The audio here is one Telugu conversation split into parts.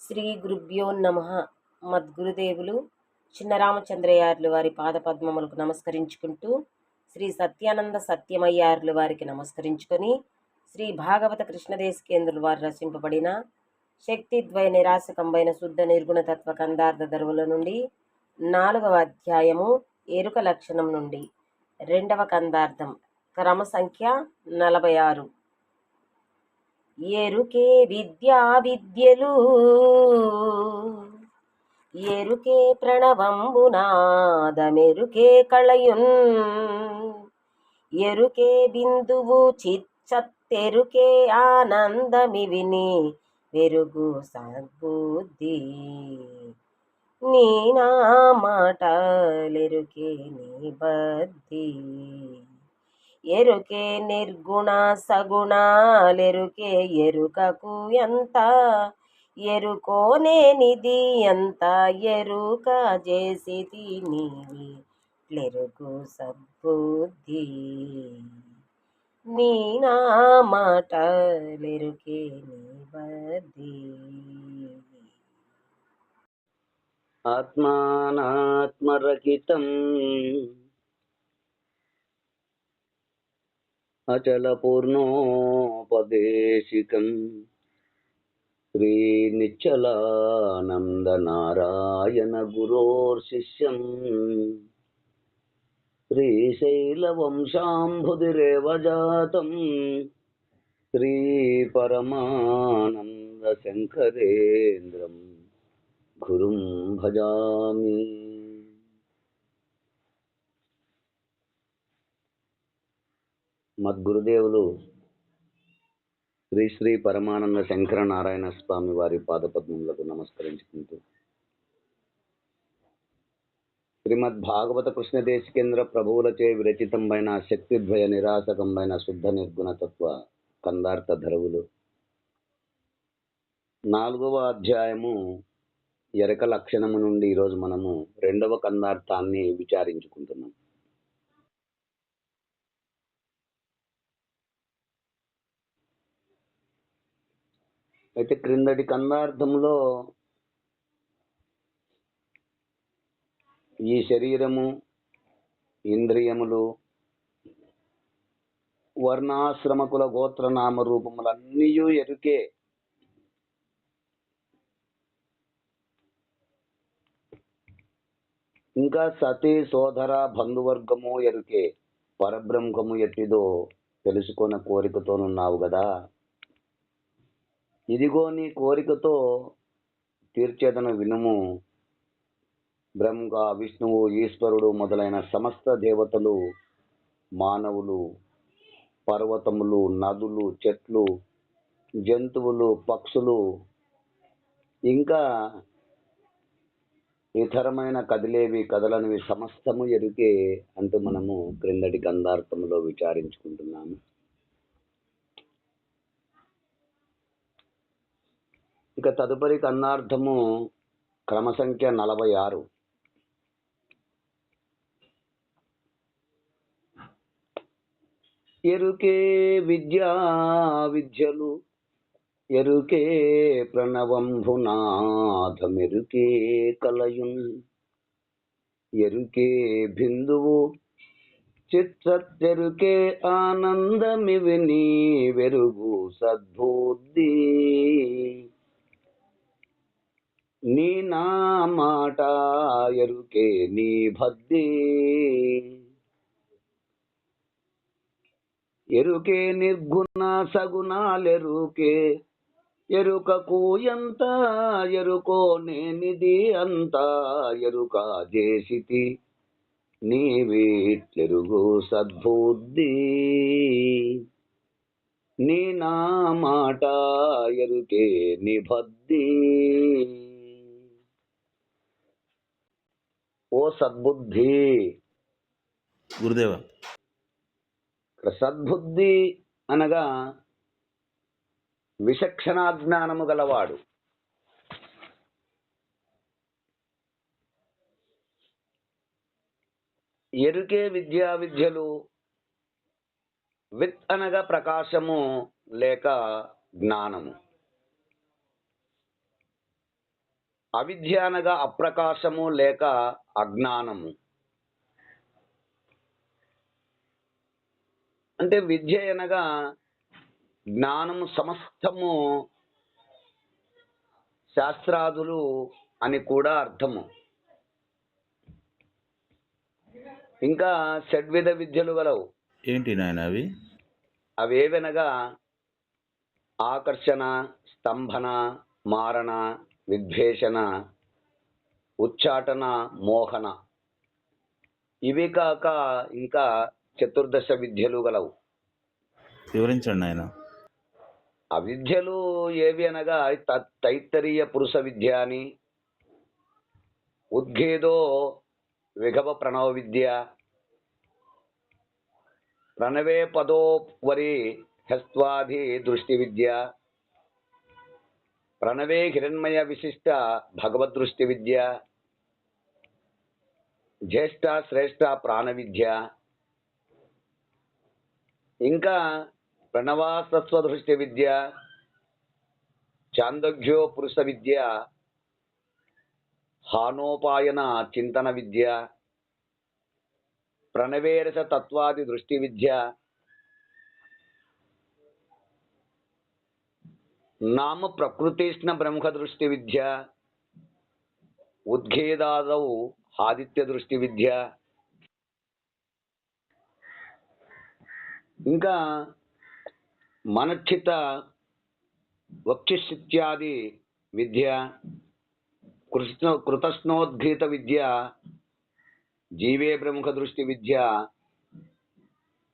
శ్రీ గురుభ్యో నమః. మద్గురుదేవులు చిన్నరామచంద్రయార్లు వారి పాదపద్మములకు నమస్కరించుకుంటూ, శ్రీ సత్యానంద సత్యమయ్యార్లు వారికి నమస్కరించుకొని, శ్రీ భాగవత కృష్ణదేశికేంద్రులు వారు రచింపబడిన శక్తిద్వయ నిరాశకంబైన శుద్ధ నిర్గుణతత్వ కందార్థ ధరువుల నుండి 4వ అధ్యాయము ఎరుక లక్షణం నుండి 2వ కందార్థం క్రమ సంఖ్య 46. ఎరుకే విద్యా విద్యలు ఎరుకే ప్రణవంబునాదమెరుకే కళయున్ ఎరుకే బిందువు చిచ్చత్తెరుకే ఆనందమివిని వెరుగు సద్బుద్ధి నీ నా మాటలెరుకే నీ బద్ధి ఎరుకే నిర్గుణ సగుణాలెరుకే ఎరుకకు ఎంత ఎరుకోనేనిది ఎంత ఎరుక చేసితి నీవి లెరుకు సద్బుద్ధి నీ నా మాటలెరుకే నీ బద్ధి. ఆత్మానాత్మరహితం అచల పూర్ణోపదేశికం శ్రీ నిశ్చలానంద నారాయణ గురోర్శిష్యం శ్రీశైలవంశాంబుధిరేవ జాతం శ్రీ పరమానంద శంకరేంద్రం గురుం భజామి. మద్గురుదేవులు శ్రీ శ్రీ పరమానంద శంకర నారాయణ స్వామి వారి పాదపద్మములకు నమస్కరించుకుంటూ, శ్రీమద్ భాగవత కృష్ణదేశికేంద్ర ప్రభువులచే విరచితంబైన శక్తిద్వయ నిరాశకంబైన శుద్ధ నిర్గుణతత్వ కందార్థ ధరువులు 4వ అధ్యాయము ఎరక లక్షణము నుండి ఈరోజు మనము 2వ కందార్థాన్ని విచారించుకుంటున్నాం. అయితే క్రిందటి కందార్థంలో ఈ శరీరము, ఇంద్రియములు, వర్ణాశ్రమకుల గోత్రనామ రూపములన్నీ ఎరుకే. ఇంకా సతీ సోదర బంధువర్గము ఎరుకే. పరబ్రహ్మము ఎట్టిదో తెలుసుకున్న కోరికతోనున్నావు కదా, ఇదిగో నీ కోరికతో తీర్చేదను వినుము. బ్రహ్మ, విష్ణువు, ఈశ్వరుడు మొదలైన సమస్త దేవతలు, మానవులు, పర్వతములు, నదులు, చెట్లు, జంతువులు, పక్షులు, ఇంకా ఇతరమైన కదిలేవి కదలనివి సమస్తము ఎరుకే అంటూ మనము క్రిందటి కందార్థములో విచారించుకుంటున్నాము. ఇక తదుపరి కందార్థము క్రమ సంఖ్య 46. ఎరుకే విద్యా విద్యలు ఎరుకే ప్రణవంభునాథమెరుకే కలయున్ ఎరుకే బిందువు చిత్తెరుకే ఆనందమివిని వెరుగు సద్బుద్ధి నీ నా మాట ఎరుకే నీ బద్ధి ఎరుకే నిర్గుణ సగుణాలెరుకే ఎరుకకు ఎంత ఎరుకో నేనిది అంత ఎరుక చేసితి నీవీట్లెరుగు సద్బుద్ధి నీ నా మాట ఎరుకే నీ బద్ధి. ఓ సద్బుద్ధి. గురుదేవ, సద్బుద్ధి అనగా విచక్షణాజ్ఞానము గలవాడు. ఎరుకే విద్యా విద్యలు. విత్ అనగా ప్రకాశము లేక జ్ఞానము. అవిద్య అనగా అప్రకాశము లేక అజ్ఞానము. అంటే విద్య అనగా జ్ఞానము సమస్తము శాస్త్రాదులు అని కూడా అర్థము. ఇంకా షడ్విధ విద్యలు గలవు. ఏంటి నాయన అవి? అవేవనగా ఆకర్షణ, స్తంభన, మారణ, విద్వేషణ, ఉచ్చాటన, మోహన. ఇవి కాక ఇంకా చతుర్దశ విద్యలు గలవు. వివరించండి నాయన. ఆ విద్యలు ఏవి అనగా తైత్తరీయ పురుష విద్య అని, ఉద్గేదో విఘవ ప్రణవ విద్య, ప్రణవే పదోపరి హస్త్వాది దృష్టి విద్య, ప్రణవే హిరణ్మయ విశిష్ట భగవదృష్టి విద్య, జ్యేష్ఠ శ్రేష్ఠ ప్రాణ విద్య, ఇంకా ప్రణవాసత్వ దృష్టి విద్య, చాందోగ్యో పురుష విద్య, హానోపాయన చింతన విద్య, ప్రణవేరస తత్వాది దృష్టి విద్య, నామ ప్రకృతిష్ణ బ్రహ్మ దృష్టి విద్య, ఉద్గేదాదౌ ఆదిత్య దృష్టి విద్య, ఇంకా మనక్షిత వక్షిష్యాది విద్య, కృతస్నోద్ఘీత విద్య, జీవే బ్రహ్మ దృష్టి విద్య.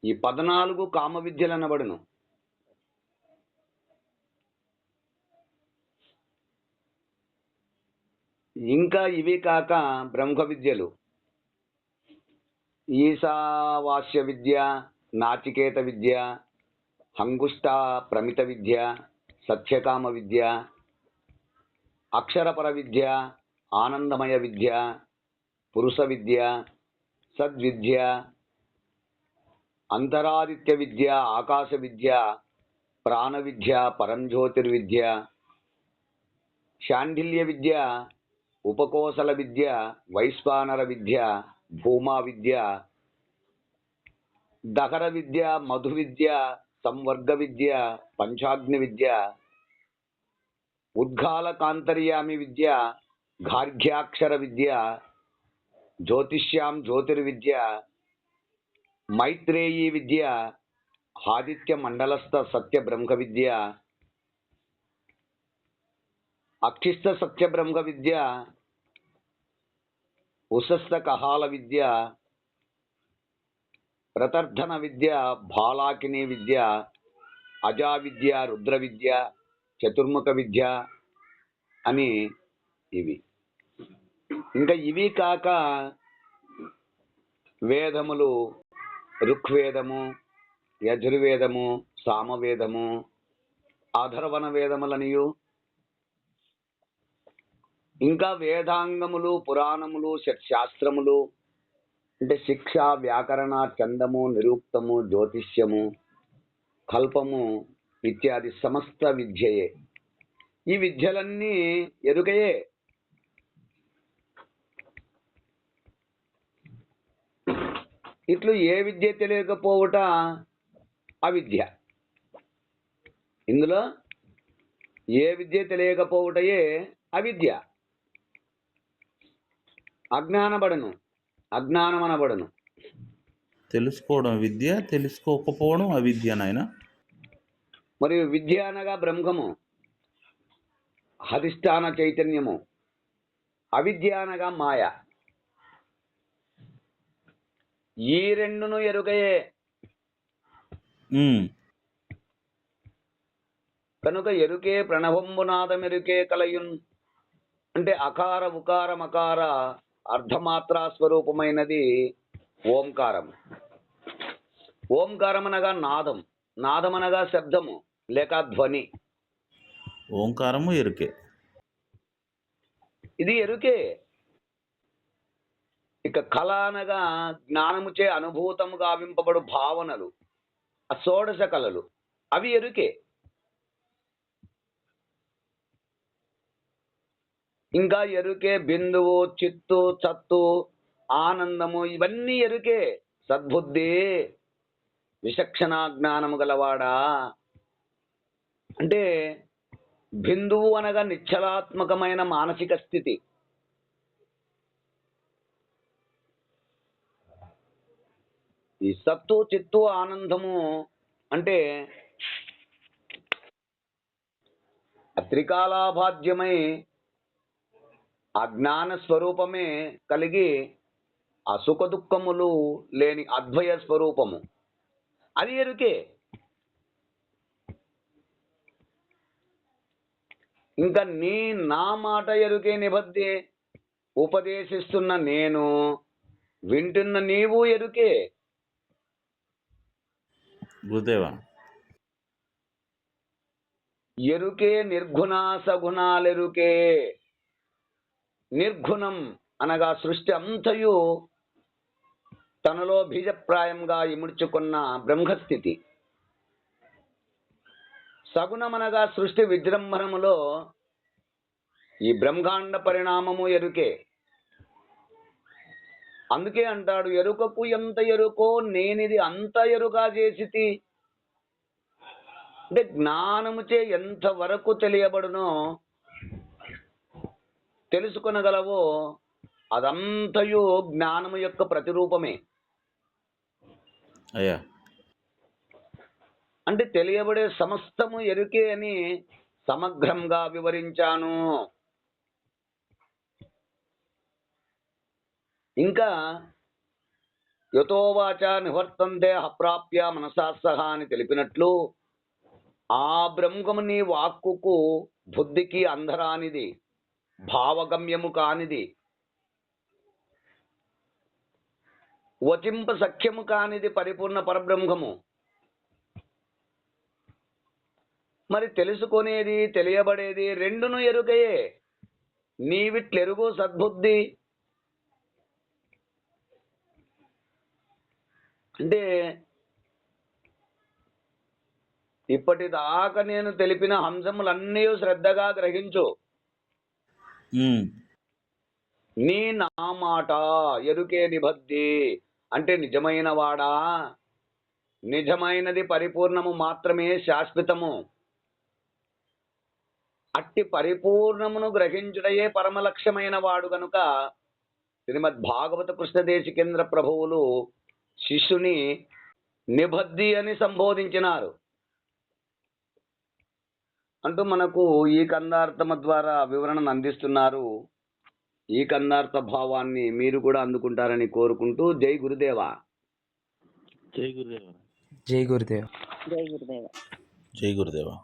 ఈ 14 కామ విద్యలు అనబడును. ఇంకా ఇవి కాక బ్రహ్మ విద్యలు ఈశావాస్య విద్య, నాచికేత విద్య, అంగుష్ట ప్రమిత విద్య, సత్యకామ విద్య, అక్షరపర విద్య, ఆనందమయ విద్య, పురుష విద్య, సద్విద్య, అంతరాదిత్య విద్య, ఆకాశ విద్య, ప్రాణ విద్య, పరంజ్యోతిర్విద్య, శాండిల్య విద్య, ఉపకోశల విద్య, వైశ్వానర విద్య, భూమా విద్య, దహర విద్య, మధు విద్య, సంవర్గ విద్య, పంచాగ్ని విద్య, ఉద్గాల కాంతర్యామి విద్య, గార్గ్యాక్షర విద్య, జ్యోతిష్యాం జ్యోతిర్విద్య, మైత్రేయీ విద్య, ఆదిత్య మండలస్థ సత్య బ్రహ్మ విద్య, అక్షిస్థ సత్య బ్రహ్మ విద్య, ఉశస్థ కహాల విద్య, ప్రతర్ధన విద్య, బాలాకిని విద్య, అజా విద్య, రుద్ర విద్య, చతుర్ముఖ విద్య అని ఇవి. ఇంకా ఇవి కాక వేదములు ఋగ్వేదము, యజుర్వేదము, సామవేదము, అధర్వణ వేదములనియు, ఇంకా వేదాంగములు, పురాణములు, శాస్త్రములు అంటే శిక్ష, వ్యాకరణ, చందము, నిరూక్తము, జ్యోతిష్యము, కల్పము ఇత్యాది సమస్త విద్యయే. ఈ విద్యలన్నీ ఎరుకయే. ఇట్లు ఏ విద్య తెలియకపోవుట అవిద్య. ఇందులో ఏ విద్య తెలియకపోవుటయే అవిద్య. అజ్ఞానబడను, అజ్ఞానమనబడను. తెలుసుకోవడం విద్య, తెలుసుకోకపోవడం అవిద్య నాయన. మరియు విద్య అనగా బ్రహ్మము, అధిష్టాన చైతన్యము. అవిద్య అనగా మాయ. ఈ రెండును ఎరుకయే. కనుక ఎరుకే ప్రణవంబునాదమెరుకే కలయున్ అంటే అకార ఉకార మకార అర్ధమాత్రా స్వరూపమైనది ఓంకారం. ఓంకారం అనగా నాదం, నాదం అనగా శబ్దము లేక ధ్వని. ఓంకారము ఎరుకే. ఇది ఎరుకే. ఇక కళ అనగా జ్ఞానముచే అనుభూతము గావింపబడు భావనలు, ఆ షోడశ కళలు, అవి ఎరుకే. ఇంకా ఎరుకే బిందువు, చిత్తు, చత్తు, ఆనందము, ఇవన్నీ ఎరుకే. సద్బుద్ధి, విచక్షణ జ్ఞానము గలవాడా. అంటే బిందువు అనగా నిశ్చలాత్మకమైన మానసిక స్థితి. ఈ సత్తు, చిత్తు, ఆనందము అంటే త్రికాలాభాద్యమై ఆ జ్ఞాన స్వరూపమే కలిగి ఆ సుఖ దుఃఖములు లేని అద్వయ స్వరూపము, అది ఎరుకే. ఇంకా నా మాట ఎరుకే నిబద్ధి. ఉపదేశిస్తున్న నేను, వింటున్న నీవు ఎరుకే. గురుదేవా. ఎరుకే నిర్గుణ సగుణాలెరుకే. నిర్గుణం అనగా సృష్టి అంతయు తనలో బీజప్రాయంగా ఇముడ్చుకున్న బ్రహ్మస్థితి. సగుణమనగా సృష్టి విజృంభణములో ఈ బ్రహ్మాండ పరిణామము ఎరుకే. అందుకే అంటాడు, ఎరుకకు ఎంత ఎరుకో నేనిది అంత ఎరుగా చేసితి. అంటే జ్ఞానముచే ఎంత వరకు తెలియబడునో, తెలుసుకొనగలవో అదంతయు జ్ఞానము యొక్క ప్రతిరూపమే. అయ్యా. అంటే తెలియబడే సమస్తము ఎరుకే అని సమగ్రంగా వివరించాను. ఇంకా యతోవాచ నివర్తంతే అప్రాప్య మనసా సహా అని తెలిపినట్లు ఆ బ్రహ్మము నీ వాక్కుకు బుద్ధికి అందరానిది, భావగమ్యము కానిది, వచింప సఖ్యము కానిది పరిపూర్ణ పరబ్రహ్మము. మరి తెలుసుకునేది, తెలియబడేది రెండును ఎరుకయే. నీవిట్లెరుగు సద్బుద్ధి. అంటే ఇప్పటిదాకా నేను తెలిపిన అంశములన్నీ శ్రద్ధగా గ్రహించు. నీ నా మాట ఎరుకే నిబద్ధి. అంటే నిజమైన వాడా, నిజమైనది పరిపూర్ణము మాత్రమే శాశ్వతము. అట్టి పరిపూర్ణమును గ్రహించుటయే పరమలక్ష్యమైన వాడు గనుక శ్రీమద్ భాగవత కృష్ణదేశికేంద్ర ప్రభువులు శిష్యుని నిబద్ధి అని సంబోధించినారు. అంటూ మనకు ఈ కందార్థము ద్వారా వివరణను అందిస్తున్నారు. ఈ కందార్థ భావాన్ని మీరు కూడా అందుకుంటారని కోరుకుంటూ జై గురుదేవా. జై గురుదేవా. జై గురుదేవ. జై గురుదేవ. జై గురుదేవా.